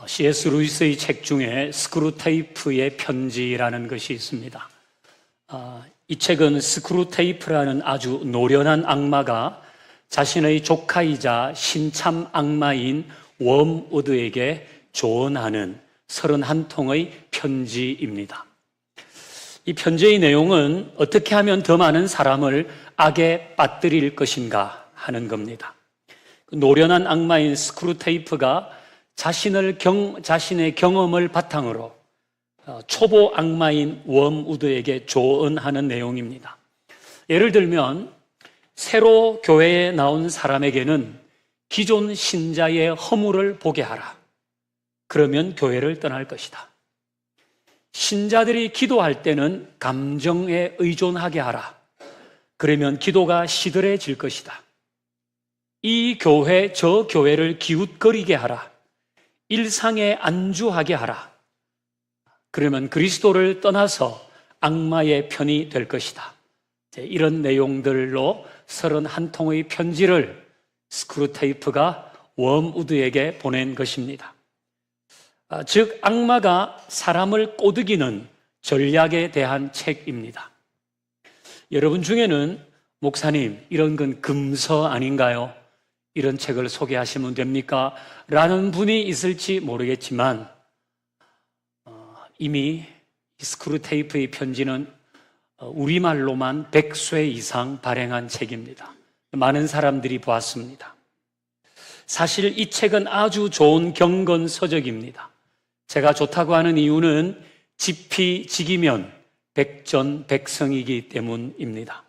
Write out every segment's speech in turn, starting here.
C.S. 루이스의 책 중에 스크루테이프의 편지라는 것이 있습니다. 이 책은 스크루테이프라는 아주 노련한 악마가 자신의 조카이자 신참 악마인 웜우드에게 조언하는 31통의 편지입니다. 이 편지의 내용은 어떻게 하면 더 많은 사람을 악에 빠뜨릴 것인가 하는 겁니다. 노련한 악마인 스크루테이프가 자신의 경험을 바탕으로 초보 악마인 웜우드에게 조언하는 내용입니다. 예를 들면 새로 교회에 나온 사람에게는 기존 신자의 허물을 보게 하라. 그러면 교회를 떠날 것이다. 신자들이 기도할 때는 감정에 의존하게 하라. 그러면 기도가 시들해질 것이다. 이 교회 저 교회를 기웃거리게 하라. 일상에 안주하게 하라. 그러면 그리스도를 떠나서 악마의 편이 될 것이다. 이런 내용들로 31통의 편지를 스크루테이프가 웜우드에게 보낸 것입니다. 즉 악마가 사람을 꼬드기는 전략에 대한 책입니다. 여러분 중에는 목사님 이런 건 금서 아닌가요? 이런 책을 소개하시면 됩니까? 라는 분이 있을지 모르겠지만 이미 스크루테이프의 편지는 우리말로만 100쇄 이상 발행한 책입니다. 많은 사람들이 보았습니다. 사실 이 책은 아주 좋은 경건서적입니다. 제가 좋다고 하는 이유는 지피지기면 백전백성이기 때문입니다.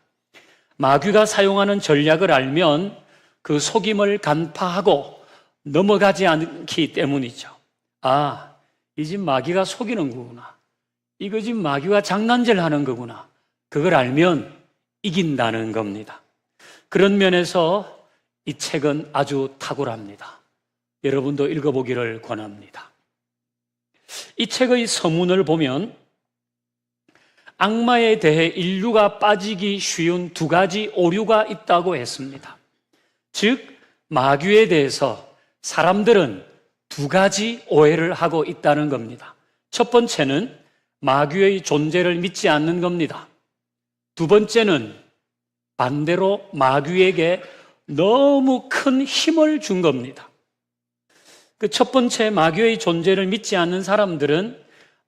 마귀가 사용하는 전략을 알면 그 속임을 간파하고 넘어가지 않기 때문이죠. 이 집 마귀가 속이는 거구나. 이거 집 마귀가 장난질 하는 거구나. 그걸 알면 이긴다는 겁니다. 그런 면에서 이 책은 아주 탁월합니다. 여러분도 읽어보기를 권합니다. 이 책의 서문을 보면 악마에 대해 인류가 빠지기 쉬운 2가지 오류가 있다고 했습니다. 즉 마귀에 대해서 사람들은 2가지 오해를 하고 있다는 겁니다. 첫 번째는 마귀의 존재를 믿지 않는 겁니다. 두 번째는 반대로 마귀에게 너무 큰 힘을 준 겁니다. 그 첫 번째 마귀의 존재를 믿지 않는 사람들은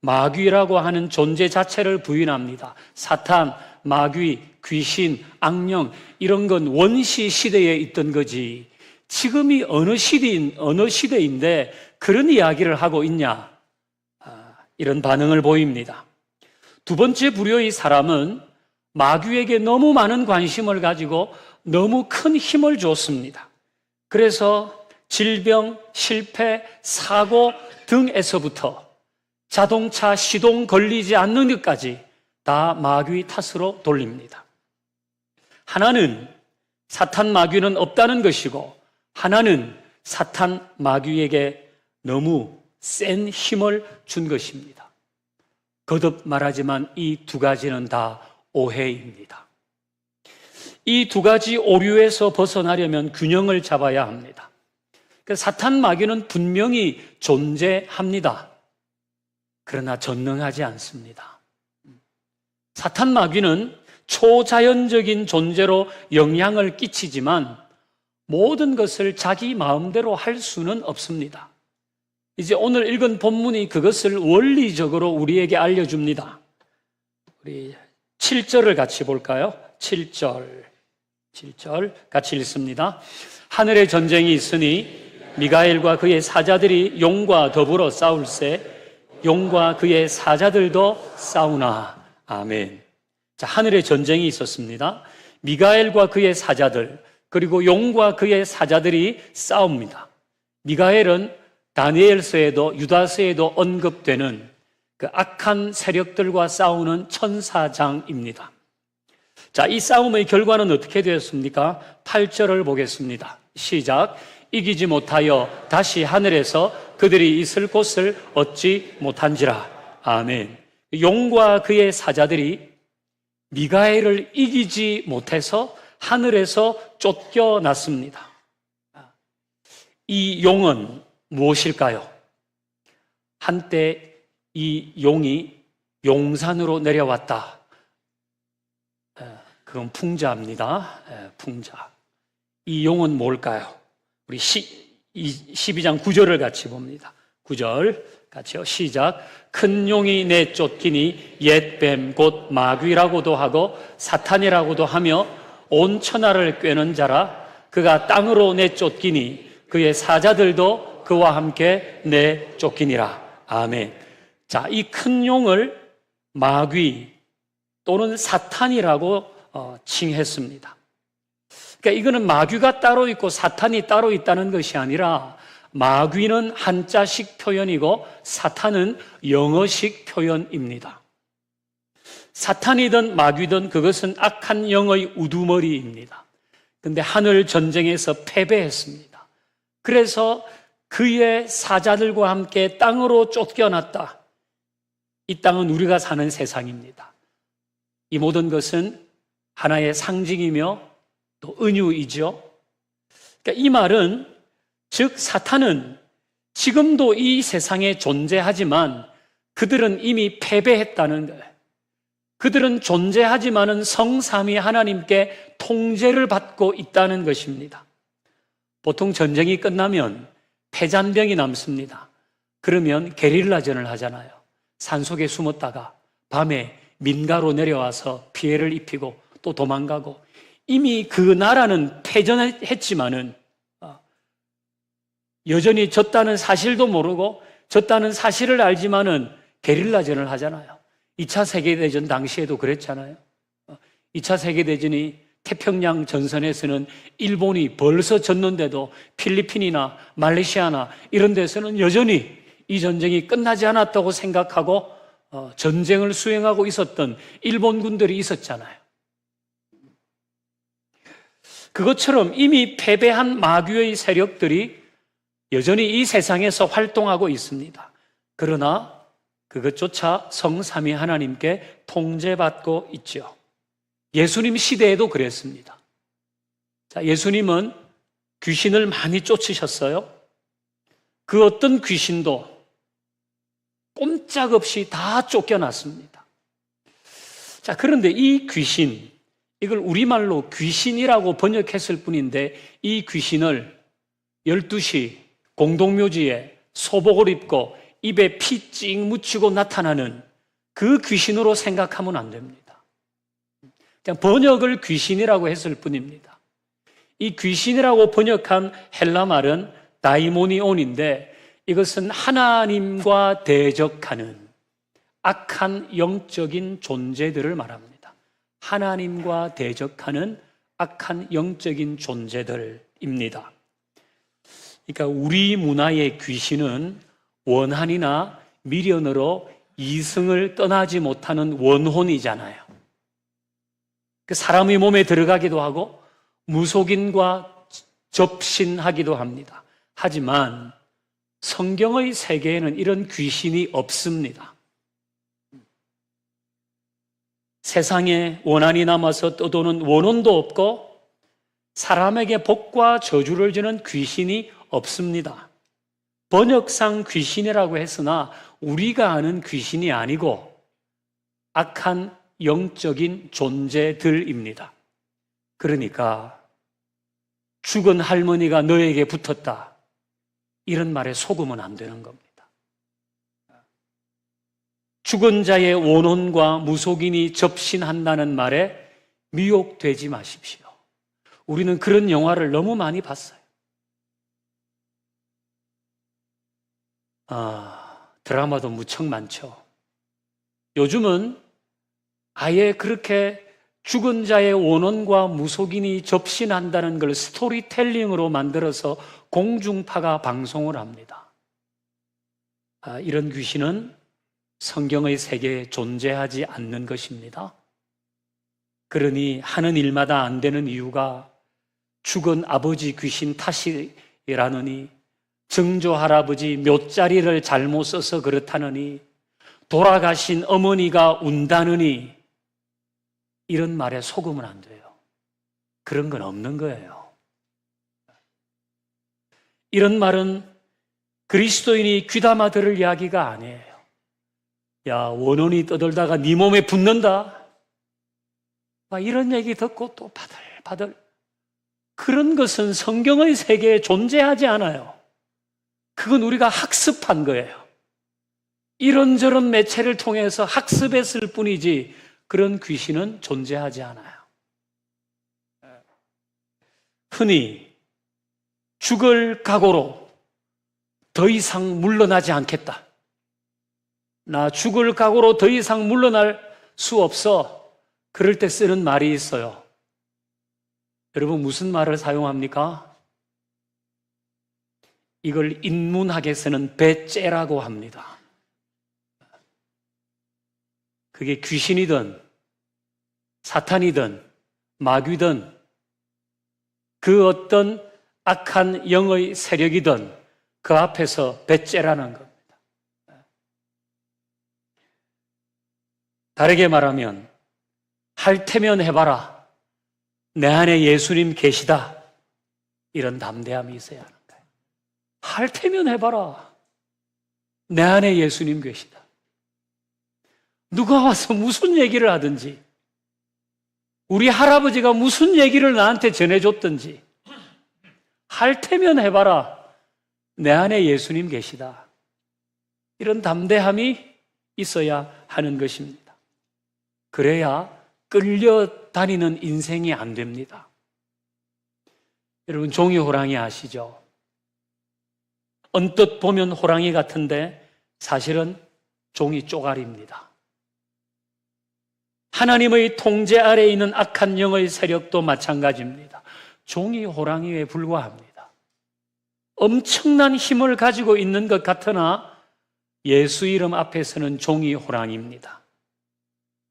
마귀라고 하는 존재 자체를 부인합니다. 사탄, 마귀, 귀신, 악령 이런 건 원시 시대에 있던 거지. 지금이 어느 시대인데 그런 이야기를 하고 있냐? 이런 반응을 보입니다. 두 번째 부류의 사람은 마귀에게 너무 많은 관심을 가지고 너무 큰 힘을 줬습니다. 그래서 질병, 실패, 사고 등에서부터 자동차 시동 걸리지 않는 것까지 다 마귀 탓으로 돌립니다. 하나는 사탄 마귀는 없다는 것이고 하나는 사탄 마귀에게 너무 센 힘을 준 것입니다. 거듭 말하지만 이 2가지는 다 오해입니다. 이 2가지 오류에서 벗어나려면 균형을 잡아야 합니다. 사탄 마귀는 분명히 존재합니다. 그러나 전능하지 않습니다. 사탄 마귀는 초자연적인 존재로 영향을 끼치지만 모든 것을 자기 마음대로 할 수는 없습니다. 이제 오늘 읽은 본문이 그것을 원리적으로 우리에게 알려줍니다. 우리 7절을 같이 볼까요? 7절 같이 읽습니다. 하늘에 전쟁이 있으니 미가엘과 그의 사자들이 용과 더불어 싸울세 용과 그의 사자들도 싸우나. 아멘. 자, 하늘에 전쟁이 있었습니다. 미가엘과 그의 사자들 그리고 용과 그의 사자들이 싸웁니다. 미가엘은 다니엘서에도 유다서에도 언급되는 그 악한 세력들과 싸우는 천사장입니다. 자, 이 싸움의 결과는 어떻게 되었습니까? 8절을 보겠습니다. 시작. 이기지 못하여 다시 하늘에서 그들이 있을 곳을 얻지 못한지라. 아멘. 용과 그의 사자들이 미가엘을 이기지 못해서 하늘에서 쫓겨났습니다. 이 용은 무엇일까요? 한때 이 용이 용산으로 내려왔다. 그건 풍자입니다. 풍자. 이 용은 뭘까요? 우리 12장 9절을 같이 봅니다. 9절 같이요. 시작. 큰 용이 내쫓기니 옛뱀 곧 마귀라고도 하고 사탄이라고도 하며 온 천하를 꿰는 자라. 그가 땅으로 내쫓기니 그의 사자들도 그와 함께 내쫓기니라. 아멘. 자, 이 큰 용을 마귀 또는 사탄이라고 칭했습니다. 그러니까 이거는 마귀가 따로 있고 사탄이 따로 있다는 것이 아니라 마귀는 한자식 표현이고 사탄은 영어식 표현입니다. 사탄이든 마귀든 그것은 악한 영의 우두머리입니다. 그런데 하늘 전쟁에서 패배했습니다. 그래서 그의 사자들과 함께 땅으로 쫓겨났다. 이 땅은 우리가 사는 세상입니다. 이 모든 것은 하나의 상징이며 또 은유이죠. 그러니까 이 말은 즉 사탄은 지금도 이 세상에 존재하지만 그들은 이미 패배했다는 거예요. 그들은 존재하지만은 성삼위 하나님께 통제를 받고 있다는 것입니다. 보통 전쟁이 끝나면 패잔병이 남습니다. 그러면 게릴라전을 하잖아요. 산속에 숨었다가 밤에 민가로 내려와서 피해를 입히고 또 도망가고, 이미 그 나라는 패전했지만은 여전히 졌다는 사실도 모르고 졌다는 사실을 알지만은 게릴라전을 하잖아요. 2차 세계대전 당시에도 그랬잖아요. 2차 세계대전이 태평양 전선에서는 일본이 벌써 졌는데도 필리핀이나 말레이시아나 이런 데서는 여전히 이 전쟁이 끝나지 않았다고 생각하고 전쟁을 수행하고 있었던 일본 군들이 있었잖아요. 그것처럼 이미 패배한 마귀의 세력들이 여전히 이 세상에서 활동하고 있습니다. 그러나 그것조차 성삼위 하나님께 통제받고 있죠. 예수님 시대에도 그랬습니다. 자, 예수님은 귀신을 많이 쫓으셨어요. 그 어떤 귀신도 꼼짝없이 다 쫓겨났습니다. 자, 그런데 이 귀신, 이걸 우리말로 귀신이라고 번역했을 뿐인데 이 귀신을 12시 공동묘지에 소복을 입고 입에 피 찍 묻히고 나타나는 그 귀신으로 생각하면 안 됩니다. 그냥 번역을 귀신이라고 했을 뿐입니다. 이 귀신이라고 번역한 헬라 말은 다이모니온인데 이것은 하나님과 대적하는 악한 영적인 존재들을 말합니다. 하나님과 대적하는 악한 영적인 존재들입니다. 그러니까 우리 문화의 귀신은 원한이나 미련으로 이승을 떠나지 못하는 원혼이잖아요. 그 사람의 몸에 들어가기도 하고 무속인과 접신하기도 합니다. 하지만 성경의 세계에는 이런 귀신이 없습니다. 세상에 원한이 남아서 떠도는 원혼도 없고 사람에게 복과 저주를 주는 귀신이 없습니다. 번역상 귀신이라고 했으나 우리가 아는 귀신이 아니고 악한 영적인 존재들입니다. 그러니까 죽은 할머니가 너에게 붙었다, 이런 말에 속으면 안 되는 겁니다. 죽은 자의 원혼과 무속인이 접신한다는 말에 미혹되지 마십시오. 우리는 그런 영화를 너무 많이 봤어요. 드라마도 무척 많죠. 요즘은 아예 그렇게 죽은 자의 원혼과 무속인이 접신한다는 걸 스토리텔링으로 만들어서 공중파가 방송을 합니다. 이런 귀신은 성경의 세계에 존재하지 않는 것입니다. 그러니 하는 일마다 안 되는 이유가 죽은 아버지 귀신 탓이라느니, 증조 할아버지 묘자리를 잘못 써서 그렇다느니, 돌아가신 어머니가 운다느니, 이런 말에 속으면 안 돼요. 그런 건 없는 거예요. 이런 말은 그리스도인이 귀담아 들을 이야기가 아니에요. 야, 원혼이 떠돌다가 네 몸에 붙는다. 막 이런 얘기 듣고 또 바들바들. 그런 것은 성경의 세계에 존재하지 않아요. 그건 우리가 학습한 거예요. 이런저런 매체를 통해서 학습했을 뿐이지 그런 귀신은 존재하지 않아요. 흔히 죽을 각오로 더 이상 물러나지 않겠다. 나 죽을 각오로 더 이상 물러날 수 없어. 그럴 때 쓰는 말이 있어요. 여러분 무슨 말을 사용합니까? 이걸 인문학에서는 배째라고 합니다. 그게 귀신이든 사탄이든 마귀든 그 어떤 악한 영의 세력이든 그 앞에서 배째라는 겁니다. 다르게 말하면 할 테면 해봐라. 내 안에 예수님 계시다. 이런 담대함이 있어야 하는 거예요. 할 테면 해봐라. 내 안에 예수님 계시다. 누가 와서 무슨 얘기를 하든지, 우리 할아버지가 무슨 얘기를 나한테 전해줬든지, 할 테면 해봐라. 내 안에 예수님 계시다. 이런 담대함이 있어야 하는 것입니다. 그래야 끌려다니는 인생이 안 됩니다. 여러분 종이 호랑이 아시죠? 언뜻 보면 호랑이 같은데 사실은 종이 쪼가리입니다. 하나님의 통제 아래에 있는 악한 영의 세력도 마찬가지입니다. 종이 호랑이에 불과합니다. 엄청난 힘을 가지고 있는 것 같으나 예수 이름 앞에서는 종이 호랑이입니다.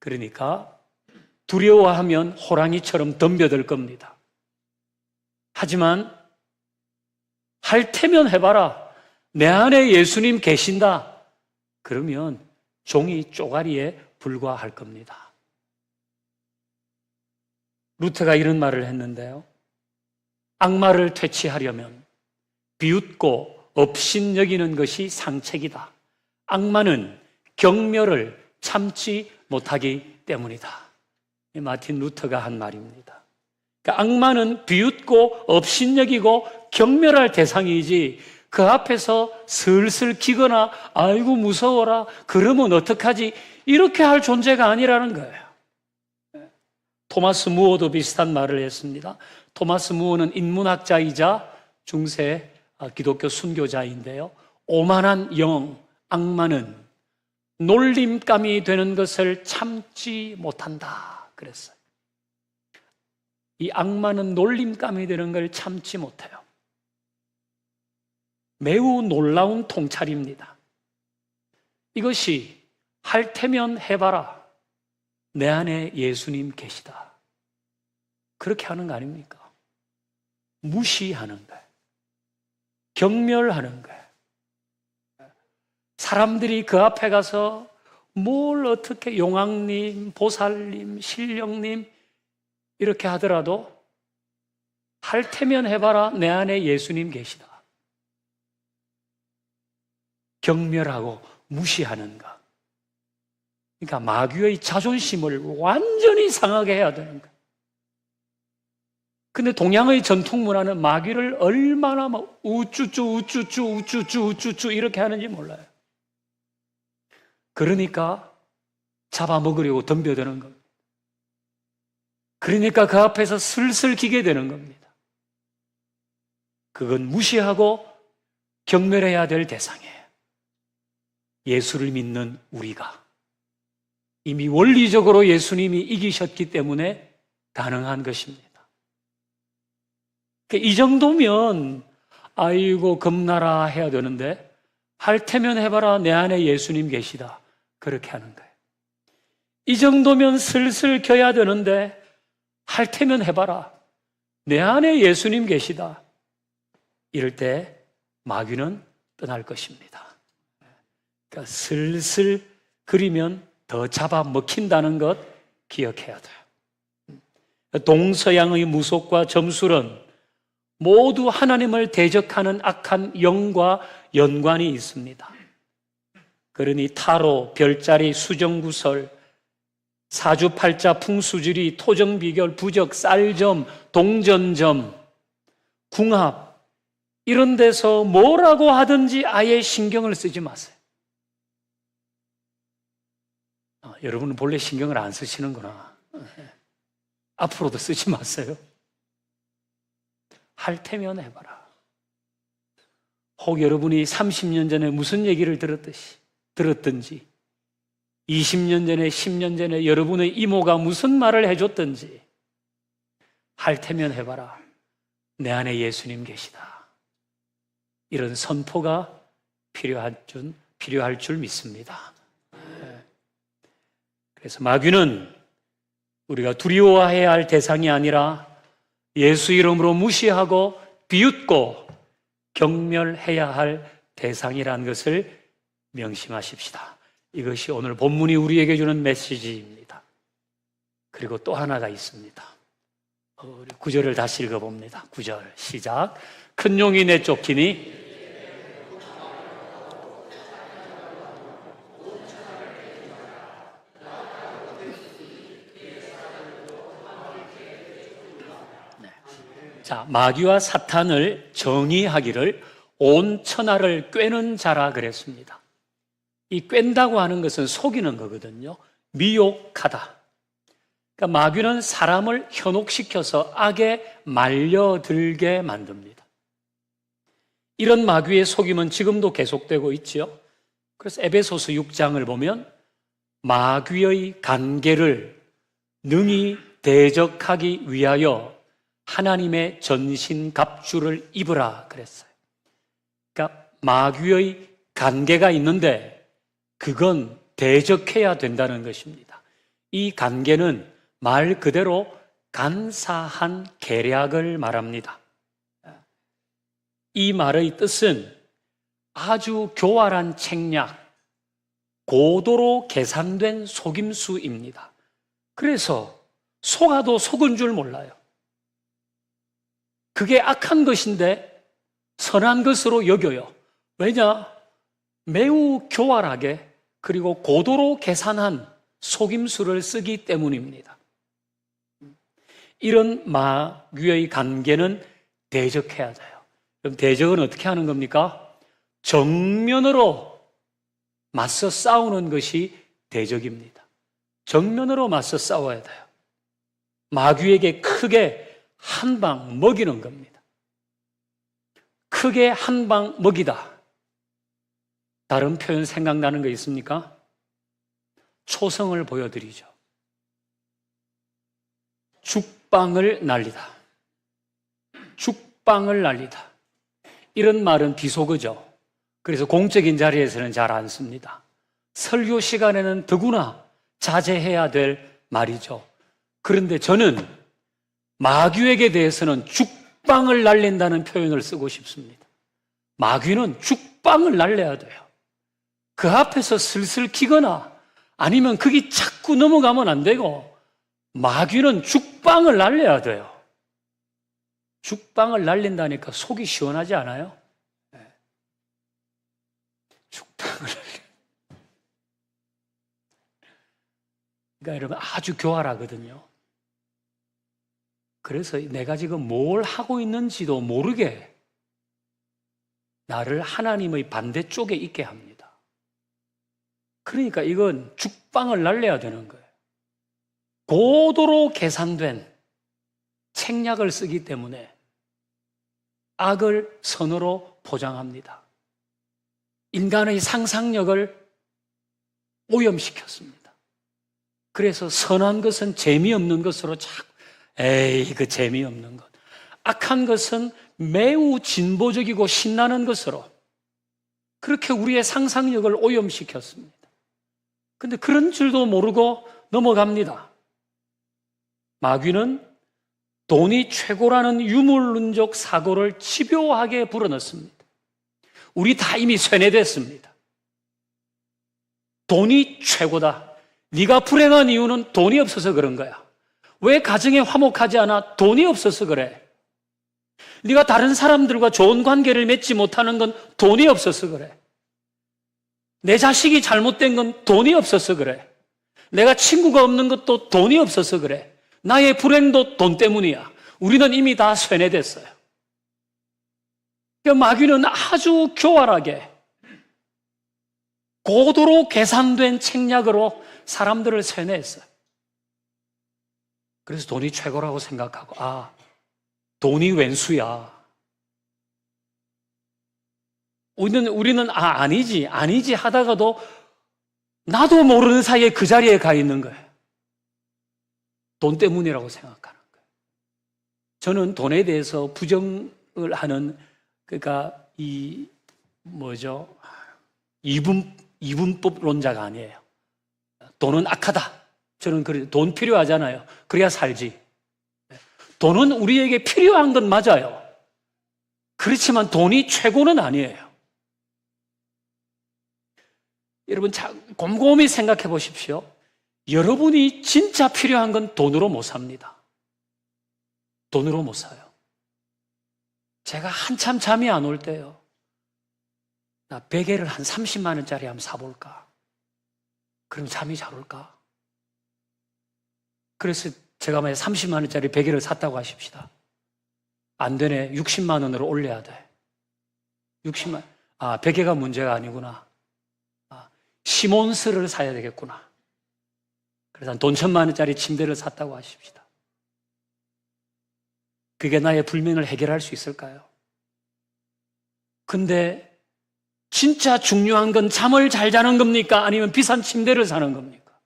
그러니까 두려워하면 호랑이처럼 덤벼들 겁니다. 하지만 할 테면 해봐라. 내 안에 예수님 계신다. 그러면 종이 쪼가리에 불과할 겁니다. 루터가 이런 말을 했는데요. 악마를 퇴치하려면 비웃고 업신여기는 것이 상책이다. 악마는 경멸을 참지 못하기 때문이다. 마틴 루터가 한 말입니다. 그러니까 악마는 비웃고 업신여기고 경멸할 대상이지 그 앞에서 슬슬 기거나 아이고 무서워라 그러면 어떡하지 이렇게 할 존재가 아니라는 거예요. 토마스 무어도 비슷한 말을 했습니다. 토마스 무어는 인문학자이자 중세 기독교 순교자인데요. 오만한 영, 악마는 놀림감이 되는 것을 참지 못한다 그랬어요. 이 악마는 놀림감이 되는 걸 참지 못해요. 매우 놀라운 통찰입니다. 이것이 할 테면 해봐라. 내 안에 예수님 계시다. 그렇게 하는 거 아닙니까? 무시하는 거예요. 경멸하는 거예요. 사람들이 그 앞에 가서 뭘 어떻게 용왕님, 보살님, 신령님 이렇게 하더라도 할 테면 해봐라. 내 안에 예수님 계시다. 경멸하고 무시하는 것. 그러니까 마귀의 자존심을 완전히 상하게 해야 되는 거예요. 근데 동양의 전통 문화는 마귀를 얼마나 막 우쭈쭈 이렇게 하는지 몰라요. 그러니까 잡아먹으려고 덤벼드는 겁니다. 그러니까 그 앞에서 슬슬 기게 되는 겁니다. 그건 무시하고 경멸해야 될 대상이에요. 예수를 믿는 우리가 이미 원리적으로 예수님이 이기셨기 때문에 가능한 것입니다. 이 정도면 아이고 겁나라 해야 되는데 할 테면 해봐라. 내 안에 예수님 계시다. 그렇게 하는 거예요. 이 정도면 슬슬 겨야 되는데 할 테면 해봐라. 내 안에 예수님 계시다. 이럴 때 마귀는 떠날 것입니다. 그러니까 슬슬 그리면 더 잡아먹힌다는 것 기억해야 돼요. 동서양의 무속과 점술은 모두 하나님을 대적하는 악한 영과 연관이 있습니다. 그러니 타로, 별자리, 수정구설, 사주팔자, 풍수지리, 토정비결, 부적, 쌀점, 동전점, 궁합 이런 데서 뭐라고 하든지 아예 신경을 쓰지 마세요. 여러분은 본래 신경을 안 쓰시는구나. 앞으로도 쓰지 마세요. 할 테면 해봐라. 혹 여러분이 30년 전에 무슨 얘기를 들었든지 20년 전에 10년 전에 여러분의 이모가 무슨 말을 해줬든지 할 테면 해봐라. 내 안에 예수님 계시다. 이런 선포가 필요할 줄 믿습니다. 그래서 마귀는 우리가 두려워해야 할 대상이 아니라 예수 이름으로 무시하고 비웃고 경멸해야 할 대상이라는 것을 명심하십시다. 이것이 오늘 본문이 우리에게 주는 메시지입니다. 그리고 또 하나가 있습니다. 우리 9절을 다시 읽어봅니다. 9절 시작. 큰 용이 내쫓기니 자, 마귀와 사탄을 정의하기를 온 천하를 꿰는 자라 그랬습니다. 이 꿰다고 하는 것은 속이는 거거든요. 미혹하다. 그러니까 마귀는 사람을 현혹시켜서 악에 말려들게 만듭니다. 이런 마귀의 속임은 지금도 계속되고 있죠. 그래서 에베소서 6장을 보면 마귀의 간계를 능히 대적하기 위하여 하나님의 전신갑주를 입으라 그랬어요. 그러니까 마귀의 간계가 있는데 그건 대적해야 된다는 것입니다. 이 간계는 말 그대로 간사한 계략을 말합니다. 이 말의 뜻은 아주 교활한 책략, 고도로 계산된 속임수입니다. 그래서 속아도 속은 줄 몰라요. 그게 악한 것인데 선한 것으로 여겨요. 왜냐? 매우 교활하게 그리고 고도로 계산한 속임수를 쓰기 때문입니다. 이런 마귀의 관계는 대적해야 돼요. 그럼 대적은 어떻게 하는 겁니까? 정면으로 맞서 싸우는 것이 대적입니다. 정면으로 맞서 싸워야 돼요. 마귀에게 크게 한 방 먹이는 겁니다. 크게 한 방 먹이다. 다른 표현 생각나는 거 있습니까? 초성을 보여드리죠. 죽방을 날리다. 죽방을 날리다. 이런 말은 비속어죠. 그래서 공적인 자리에서는 잘 안 씁니다. 설교 시간에는 더구나 자제해야 될 말이죠. 그런데 저는 마귀에게 대해서는 죽방을 날린다는 표현을 쓰고 싶습니다. 마귀는 죽방을 날려야 돼요. 그 앞에서 슬슬 기거나 아니면 거기 자꾸 넘어가면 안 되고 마귀는 죽방을 날려야 돼요. 죽방을 날린다니까 속이 시원하지 않아요? 네. 죽방을 날려. 그러니까 여러분 아주 교활하거든요. 그래서 내가 지금 뭘 하고 있는지도 모르게 나를 하나님의 반대쪽에 있게 합니다. 그러니까 이건 죽방을 날려야 되는 거예요. 고도로 계산된 책략을 쓰기 때문에 악을 선으로 포장합니다. 인간의 상상력을 오염시켰습니다. 그래서 선한 것은 재미없는 것으로 자꾸 에이 그 재미없는 것. 악한 것은 매우 진보적이고 신나는 것으로 그렇게 우리의 상상력을 오염시켰습니다. 근데 그런 줄도 모르고 넘어갑니다. 마귀는 돈이 최고라는 유물론적 사고를 집요하게 불어넣습니다. 우리 다 이미 쇠뇌됐습니다. 돈이 최고다. 네가 불행한 이유는 돈이 없어서 그런 거야. 왜 가정에 화목하지 않아? 돈이 없어서 그래. 네가 다른 사람들과 좋은 관계를 맺지 못하는 건 돈이 없어서 그래. 내 자식이 잘못된 건 돈이 없어서 그래. 내가 친구가 없는 것도 돈이 없어서 그래. 나의 불행도 돈 때문이야. 우리는 이미 다 쇠뇌됐어요. 그러니까 마귀는 아주 교활하게 고도로 계산된 책략으로 사람들을 쇠뇌했어요. 그래서 돈이 최고라고 생각하고, 돈이 왼수야. 우리는 아니지 하다가도 나도 모르는 사이에 그 자리에 가 있는 거예요. 돈 때문이라고 생각하는 거예요. 저는 돈에 대해서 부정을 하는, 그러니까 이분법론자가 아니에요. 돈은 악하다. 저는 돈 필요하잖아요. 그래야 살지. 돈은 우리에게 필요한 건 맞아요. 그렇지만 돈이 최고는 아니에요. 여러분, 곰곰이 생각해 보십시오. 여러분이 진짜 필요한 건 돈으로 못 삽니다. 돈으로 못 사요. 제가 한참 잠이 안 올 때요. 나 베개를 한 30만 원짜리 한번 사볼까? 그럼 잠이 잘 올까? 그래서 제가 만약 30만 원짜리 베개를 샀다고 하십시다. 안 되네. 60만 원으로 올려야 돼. 60만. 베개가 문제가 아니구나. 시몬스를 사야 되겠구나. 그래서 돈 1,000만 원짜리 침대를 샀다고 하십시다. 그게 나의 불면을 해결할 수 있을까요? 근데 진짜 중요한 건 잠을 잘 자는 겁니까? 아니면 비싼 침대를 사는 겁니까?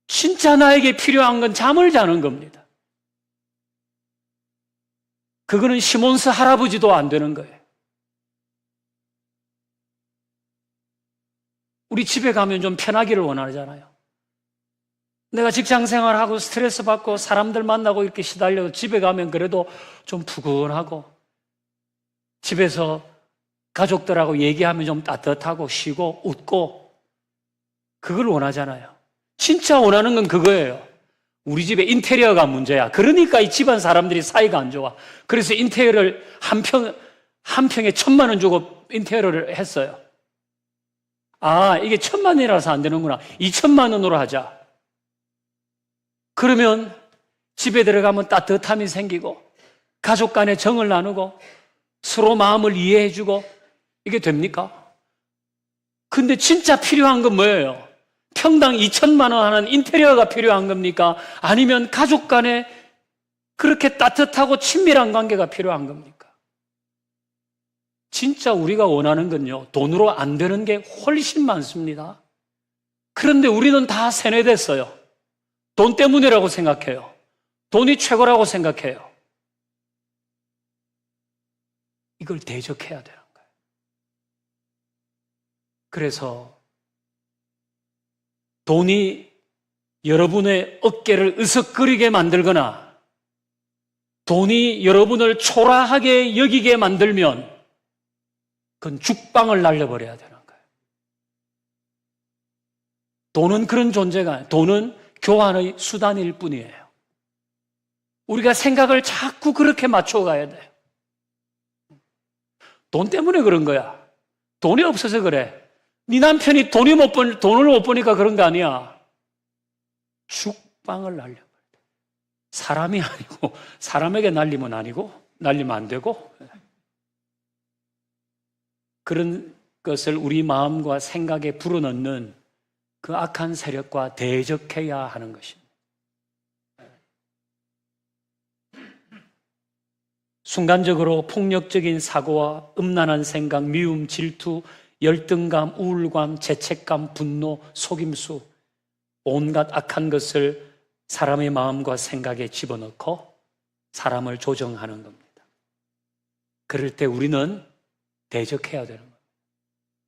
진짜 나에게 필요한 건 잠을 자는 겁니다. 그거는 시몬스 할아버지도 안 되는 거예요. 우리 집에 가면 좀 편하기를 원하잖아요. 내가 직장 생활하고 스트레스 받고 사람들 만나고 이렇게 시달려도 집에 가면 그래도 좀 푸근하고, 집에서 가족들하고 얘기하면 좀 따뜻하고 쉬고 웃고, 그걸 원하잖아요. 진짜 원하는 건 그거예요. 우리 집에 인테리어가 문제야. 그러니까 이 집안 사람들이 사이가 안 좋아. 그래서 인테리어를 한 평에 1,000만 원 주고 인테리어를 했어요. 이게 1,000만 원이라서 안 되는구나. 2,000만 원으로 하자. 그러면 집에 들어가면 따뜻함이 생기고, 가족 간에 정을 나누고, 서로 마음을 이해해주고, 이게 됩니까? 근데 진짜 필요한 건 뭐예요? 평당 2,000만 원 하는 인테리어가 필요한 겁니까? 아니면 가족 간에 그렇게 따뜻하고 친밀한 관계가 필요한 겁니까? 진짜 우리가 원하는 건요, 돈으로 안 되는 게 훨씬 많습니다. 그런데 우리는 다 세뇌됐어요. 돈 때문이라고 생각해요. 돈이 최고라고 생각해요. 이걸 대적해야 되는 거예요. 그래서 돈이 여러분의 어깨를 으석거리게 만들거나 돈이 여러분을 초라하게 여기게 만들면 그건 죽방을 날려버려야 되는 거예요. 돈은 그런 존재가 아니에요. 돈은 교환의 수단일 뿐이에요. 우리가 생각을 자꾸 그렇게 맞춰가야 돼요. 돈 때문에 그런 거야. 돈이 없어서 그래. 네 남편이 돈을 못 버니까 그런 거 아니야. 죽방을 날려버려야 돼. 사람이 아니고, 사람에게 날리면 아니고, 날리면 안 되고, 그런 것을 우리 마음과 생각에 불어넣는 그 악한 세력과 대적해야 하는 것입니다. 순간적으로 폭력적인 사고와 음란한 생각, 미움, 질투, 열등감, 우울감, 죄책감, 분노, 속임수, 온갖 악한 것을 사람의 마음과 생각에 집어넣고 사람을 조정하는 겁니다. 그럴 때 우리는 대적해야 되는 거예요.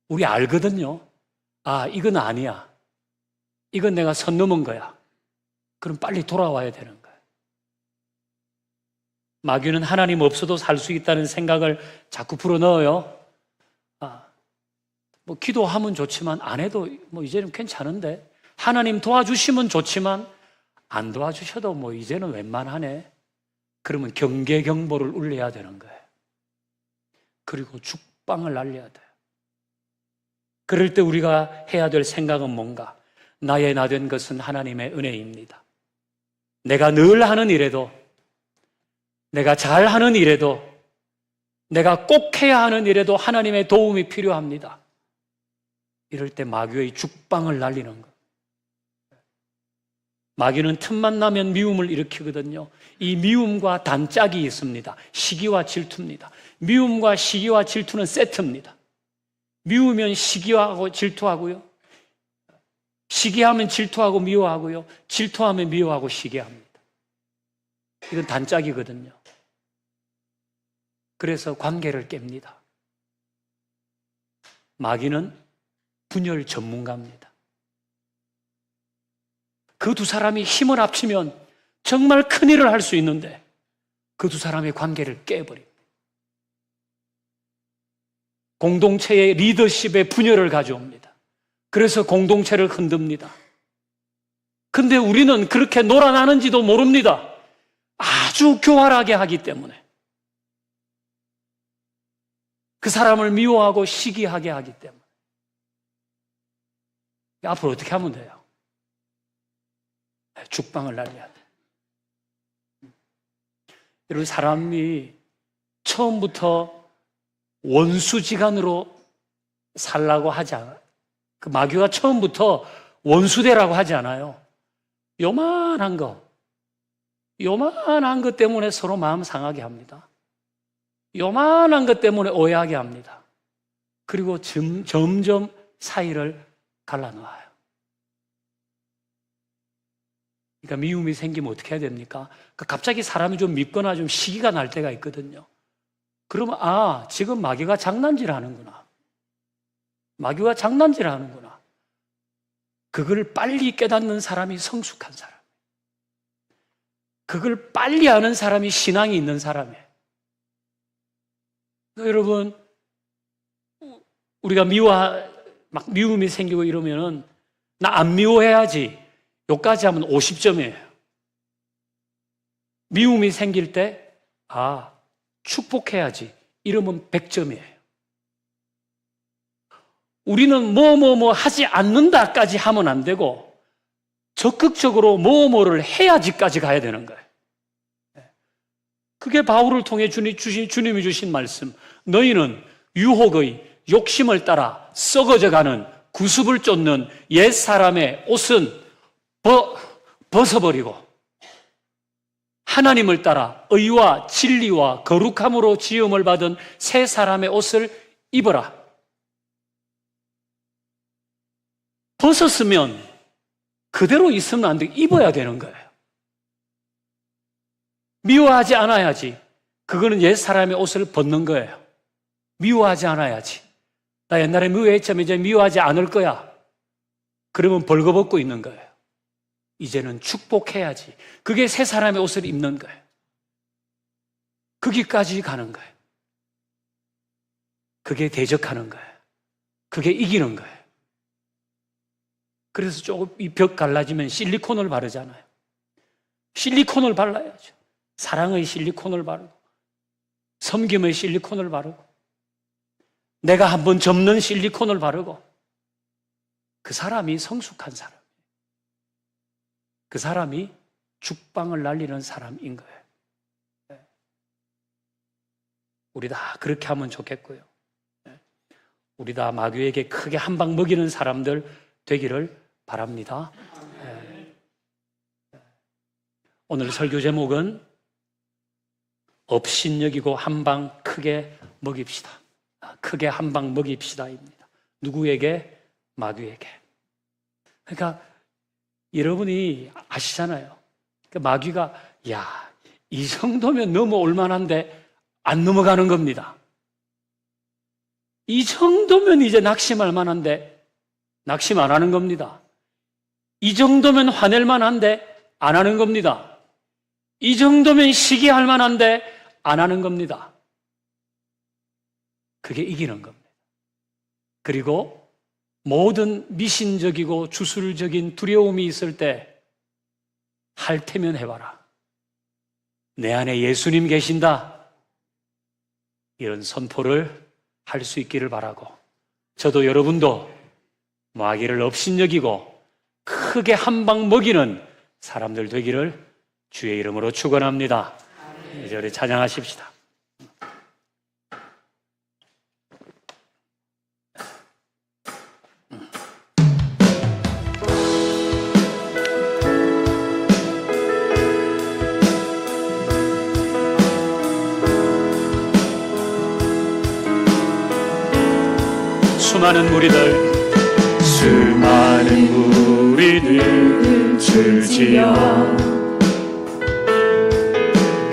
우리 알거든요. 이건 아니야. 이건 내가 선 넘은 거야. 그럼 빨리 돌아와야 되는 거예요. 마귀는 하나님 없어도 살 수 있다는 생각을 자꾸 불어넣어요. 기도하면 좋지만 안 해도 이제는 괜찮은데, 하나님 도와주시면 좋지만 안 도와주셔도 이제는 웬만하네. 그러면 경계경보를 울려야 되는 거예요. 그리고 죽방을 날려야 돼요. 그럴 때 우리가 해야 될 생각은 뭔가? 나의 나 된 것은 하나님의 은혜입니다. 내가 늘 하는 일에도, 내가 잘하는 일에도, 내가 꼭 해야 하는 일에도 하나님의 도움이 필요합니다. 이럴 때 마귀의 죽방을 날리는 것. 마귀는 틈만 나면 미움을 일으키거든요. 이 미움과 단짝이 있습니다. 시기와 질투입니다. 미움과 시기와 질투는 세트입니다. 미우면 시기하고 질투하고요. 시기하면 질투하고 미워하고요. 질투하면 미워하고 시기합니다. 이건 단짝이거든요. 그래서 관계를 깹니다. 마귀는 분열 전문가입니다. 그 두 사람이 힘을 합치면 정말 큰일을 할 수 있는데 그 두 사람의 관계를 깨버립니다. 공동체의 리더십에 분열을 가져옵니다. 그래서 공동체를 흔듭니다. 근데 우리는 그렇게 놀아나는지도 모릅니다. 아주 교활하게 하기 때문에. 그 사람을 미워하고 시기하게 하기 때문에. 앞으로 어떻게 하면 돼요? 죽방을 날려야 돼. 여러분, 사람이 처음부터 원수지간으로 살라고 하지 않아요. 그 마귀가 처음부터 원수되라고 하지 않아요. 요만한 것 때문에 서로 마음 상하게 합니다. 요만한 것 때문에 오해하게 합니다. 그리고 점점 사이를 갈라놓아요. 그러니까 미움이 생기면 어떻게 해야 됩니까? 갑자기 사람이 좀 밉거나 좀 시기가 날 때가 있거든요. 그러면 지금 마귀가 장난질 하는구나. 마귀가 장난질 하는구나. 그걸 빨리 깨닫는 사람이 성숙한 사람. 그걸 빨리 아는 사람이 신앙이 있는 사람이에요. 여러분, 우리가 미움이 생기고 이러면은 나 안 미워해야지. 여기까지 하면 50점이에요. 미움이 생길 때, 축복해야지. 이러면 100점이에요. 우리는 뭐 하지 않는다까지 하면 안 되고, 적극적으로 뭐를 해야지까지 가야 되는 거예요. 그게 바울을 통해 주님이 주신 말씀. 너희는 유혹의 욕심을 따라 썩어져가는 구습을 쫓는 옛사람의 옷은 벗어버리고 하나님을 따라 의와 진리와 거룩함으로 지음을 받은 새 사람의 옷을 입어라. 벗었으면 그대로 있으면 안 돼. 입어야 되는 거예요. 미워하지 않아야지. 그거는 옛 사람의 옷을 벗는 거예요. 미워하지 않아야지. 나 옛날에 미워했지만 이제 미워하지 않을 거야. 그러면 벌거벗고 있는 거예요. 이제는 축복해야지. 그게 새 사람의 옷을 입는 거예요. 거기까지 가는 거예요. 그게 대적하는 거예요. 그게 이기는 거예요. 그래서 조금 이 벽 갈라지면 실리콘을 바르잖아요. 실리콘을 발라야죠. 사랑의 실리콘을 바르고, 섬김의 실리콘을 바르고, 내가 한번 접는 실리콘을 바르고, 그 사람이 성숙한 사람. 그 사람이 죽방을 날리는 사람인 거예요. 우리 다 그렇게 하면 좋겠고요. 우리 다 마귀에게 크게 한 방 먹이는 사람들 되기를 바랍니다. 오늘 설교 제목은 업신여기고 한 방 크게 먹입시다. 크게 한 방 먹입시다입니다. 누구에게? 마귀에게. 그러니까 여러분이 아시잖아요. 마귀가 이 정도면 넘어올 만한데 안 넘어가는 겁니다. 이 정도면 이제 낙심할 만한데 낙심 안 하는 겁니다. 이 정도면 화낼 만한데 안 하는 겁니다. 이 정도면 시기할 만한데 안 하는 겁니다. 그게 이기는 겁니다. 그리고 모든 미신적이고 주술적인 두려움이 있을 때 할 테면 해봐라. 내 안에 예수님 계신다. 이런 선포를 할 수 있기를 바라고, 저도 여러분도 마귀를 업신여기고 크게 한 방 먹이는 사람들 되기를 주의 이름으로 축원합니다. 이제 우리 찬양하십시다. 수많은 무리들 줄지어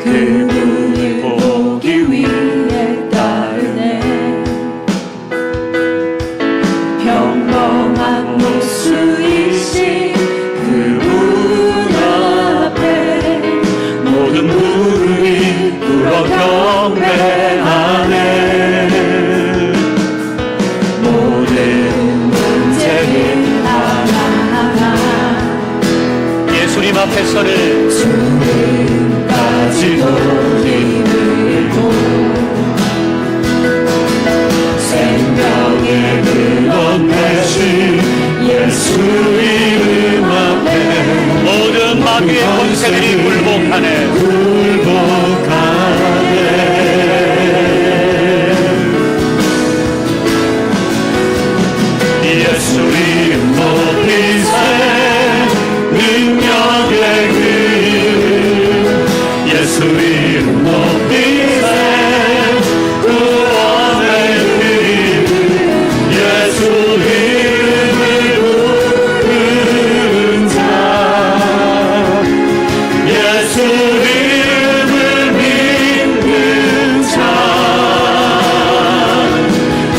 그분을 보기 위해 따르네. 평범한 모습이신 그분 앞에 모든 무릎이 꿇어 경배하네. 예수님 앞에서는 주님까지도 힘을 고 생명의 근원 되신 예수 이름 앞에 모든 마귀의 권세들이 굴복하네. 예수 이름 높이세 능력의 그 예수 이름 높이세 구원의 그 예수 이름을 부르는 자 예수 이름을 믿는 자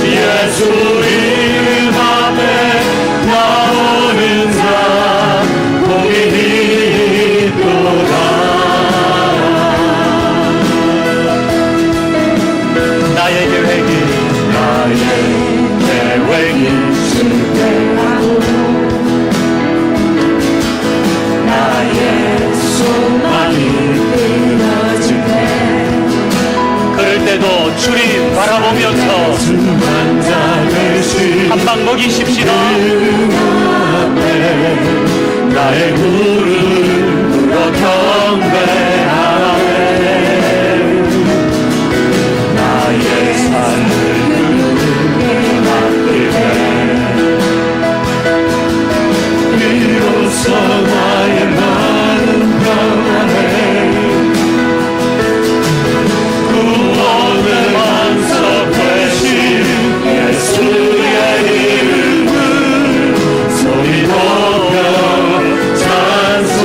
예수 이름 앞에 나오는 자 나의 계획이 실패하고 나의 소망이 끊어질 때 그럴 때도 주님 바라보면서 한 방 먹이십시다. 나의 무릎 꿇어 경배하네. 나의 삶을 그분께 맡기네. 비로소 나의 마음 평안해. 구원의 반석 되신 예수의 이름을 소리 높여 찬송하네.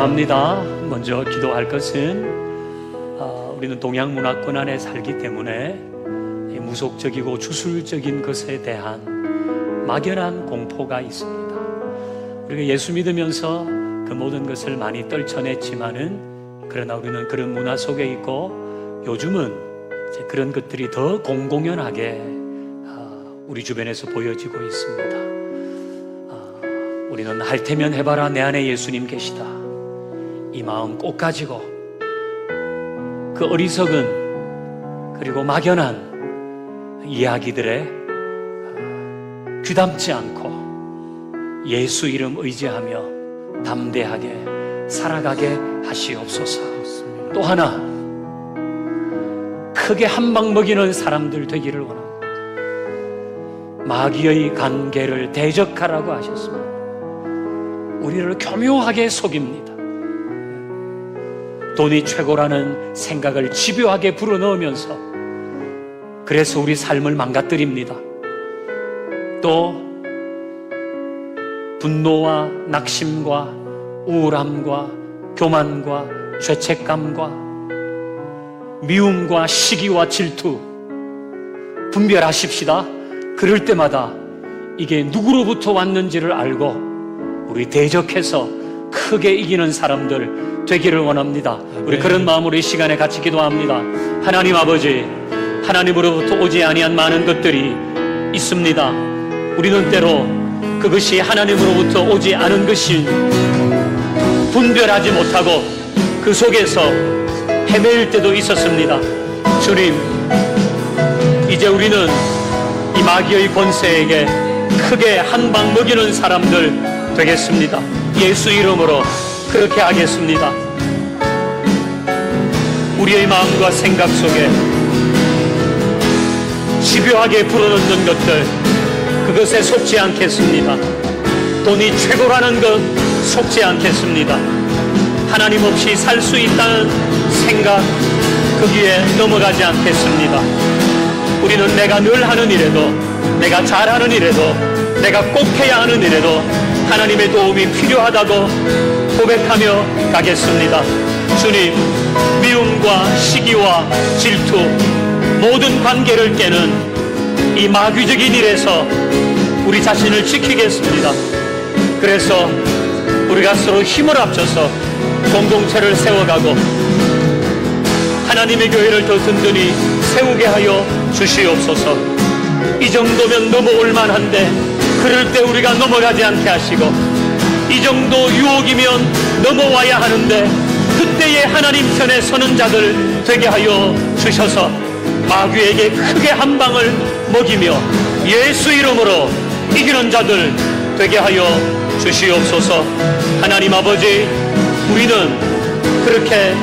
기도합니다. 먼저 기도할 것은 우리는 동양 문화권 안에 살기 때문에 이 무속적이고 주술적인 것에 대한 막연한 공포가 있습니다. 우리가 예수 믿으면서 그 모든 것을 많이 떨쳐냈지만은 그러나 우리는 그런 문화 속에 있고 요즘은 이제 그런 것들이 더 공공연하게 우리 주변에서 보여지고 있습니다. 우리는 할 테면 해봐라, 내 안에 예수님 계시다, 이 마음 꼭 가지고 그 어리석은 그리고 막연한 이야기들에 귀담지 않고 예수 이름 의지하며 담대하게 살아가게 하시옵소서. 또 하나, 크게 한 방 먹이는 사람들 되기를 원합니다. 마귀의 관계를 대적하라고 하셨습니다. 우리를 교묘하게 속입니다. 돈이 최고라는 생각을 집요하게 불어넣으면서 그래서 우리 삶을 망가뜨립니다. 또 분노와 낙심과 우울함과 교만과 죄책감과 미움과 시기와 질투 분별하십시다. 그럴 때마다 이게 누구로부터 왔는지를 알고 우리 대적해서 크게 이기는 사람들 되기를 원합니다. 우리 그런 마음으로 이 시간에 같이 기도합니다. 하나님 아버지, 하나님으로부터 오지 아니한 많은 것들이 있습니다. 우리는 때로 그것이 하나님으로부터 오지 않은 것인 분별하지 못하고 그 속에서 헤매일 때도 있었습니다. 주님, 이제 우리는 이 마귀의 권세에게 크게 한 방 먹이는 사람들 되겠습니다. 예수 이름으로 그렇게 하겠습니다. 우리의 마음과 생각 속에 집요하게 불어넣는 것들, 그것에 속지 않겠습니다. 돈이 최고라는 것 속지 않겠습니다. 하나님 없이 살 수 있다는 생각, 거기에 넘어가지 않겠습니다. 우리는 내가 늘 하는 일에도, 내가 잘하는 일에도, 내가 꼭 해야 하는 일에도 하나님의 도움이 필요하다고 고백하며 가겠습니다. 주님, 미움과 시기와 질투, 모든 관계를 깨는 이 마귀적인 일에서 우리 자신을 지키겠습니다. 그래서 우리가 서로 힘을 합쳐서 공동체를 세워가고 하나님의 교회를 더 든든히 세우게 하여 주시옵소서. 이 정도면 넘어올 만한데 그럴 때 우리가 넘어가지 않게 하시고, 이 정도 유혹이면 넘어와야 하는데 그때에 하나님 편에 서는 자들 되게 하여 주셔서 마귀에게 크게 한 방을 먹이며 예수 이름으로 이기는 자들 되게 하여 주시옵소서. 하나님 아버지, 우리는 그렇게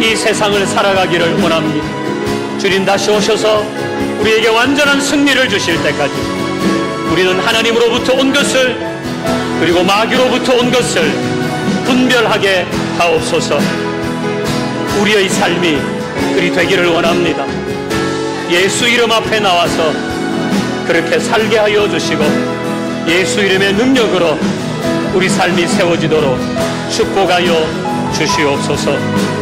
이 세상을 살아가기를 원합니다. 주님 다시 오셔서 우리에게 완전한 승리를 주실 때까지 우리는 하나님으로부터 온 것을 그리고 마귀로부터 온 것을 분별하게 하옵소서. 우리의 삶이 그리 되기를 원합니다. 예수 이름 앞에 나와서 그렇게 살게 하여 주시고 예수 이름의 능력으로 우리 삶이 세워지도록 축복하여 주시옵소서.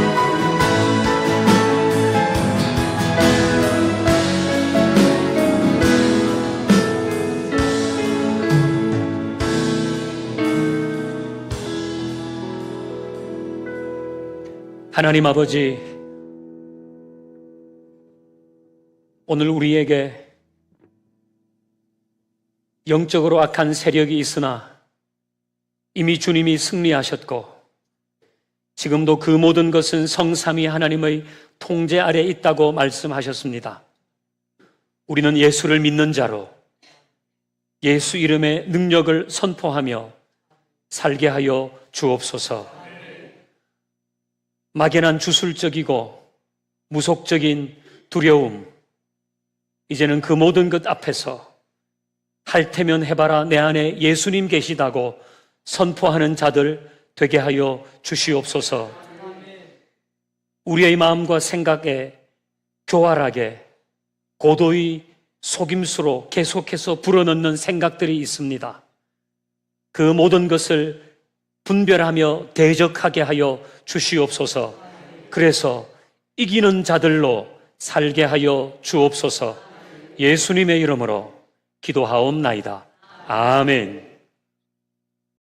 하나님 아버지, 오늘 우리에게 영적으로 악한 세력이 있으나 이미 주님이 승리하셨고 지금도 그 모든 것은 성삼위 하나님의 통제 아래 있다고 말씀하셨습니다. 우리는 예수를 믿는 자로 예수 이름의 능력을 선포하며 살게 하여 주옵소서. 막연한 주술적이고 무속적인 두려움, 이제는 그 모든 것 앞에서 할 테면 해봐라, 내 안에 예수님 계시다고 선포하는 자들 되게 하여 주시옵소서. 우리의 마음과 생각에 교활하게 고도의 속임수로 계속해서 불어넣는 생각들이 있습니다. 그 모든 것을 분별하며 대적하게 하여 주시옵소서. 그래서 이기는 자들로 살게 하여 주옵소서. 예수님의 이름으로 기도하옵나이다. 아멘.